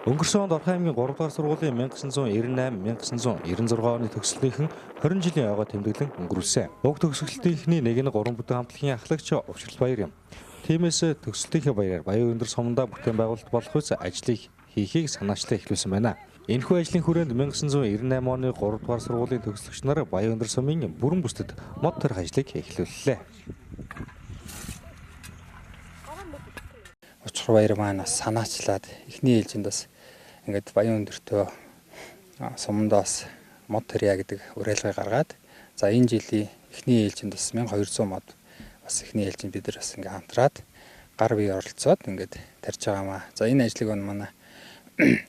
Өнгөрсөн онд Орхон аймгийн 3 дугаар сургуулийн 1998-1996 оны төгсөлтийнхэн 20 жилийн ойгоо тэмдэглэн өнгөрүүлсэн. Уг төгсгөлтийнхний нэг нь 3 бүтээн хамтлагийн ахлагч Увшрал Баяр юм. Тиймээс төгсөлтийнхээ баяраар Баян өндөр сумдаа бүтээн байгуулалт болох үс ажлыг хийхийг санаачлаа эхлүүлсэн байна. Энэхүү ажлын хүрээнд 1998 оны 3 дугаар сургуулийн төгсөлтөгч нар Баян өндөр сумын бүрэн бүстэд мод тарих ажлыг эхлүүллээ. Учир баяр маань бас санаачлаад эхний ээлжинд бас ингээд Баян өндөртөө сумдаас мод тарья гэдэг уриалгыг гаргаад за энэ жилийн эхний ээлжинд бас 1200 мод бас эхний ээлжинд бид нар бас ингээд хамтраад гар бие оролцоод ингээд тарьж байгаамаа. За энэ ажлыг манай 3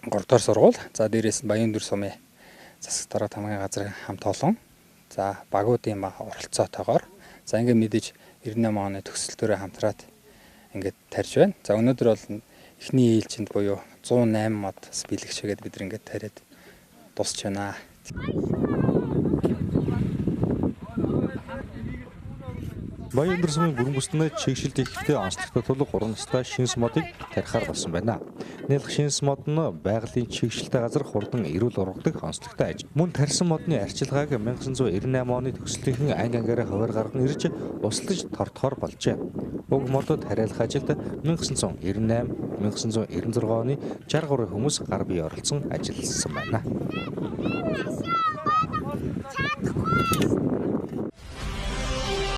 дугаар сургууль за дээрээс нь Баян өндөр сумын засаг дарга тамгын газрын хамт олон за багуудын оролцоотойгоор за ингээд мэдээж 98 оны төгсөлтөөрөө хамтраад ингээд тарьж байна. За өнөөдөр бол эхний ээлжинд буюу 108 мод бэлэгчгээд бид ингээд тариад дуусч байна. Баян өндөр сумын бүрэн бүстэнд чигшилт ихтэй онцлогтой тул 3 настай шинс модыг тарихаар болсон байна. Нийлх шинс мод нь байгалийн чигшилтэй газар хурдан эрүүл ургадаг онцлогтой аж. Мөн тарьсан модны арчилгааг 1998 оны төгсөлтийн анги ангаараа хуваар гарган ирж устдаж тортохоор болжээ. Уг модод хариалах ажилд 1998-1996 оны 63 хүмүүс гар бие оролцсон ажилласан байна.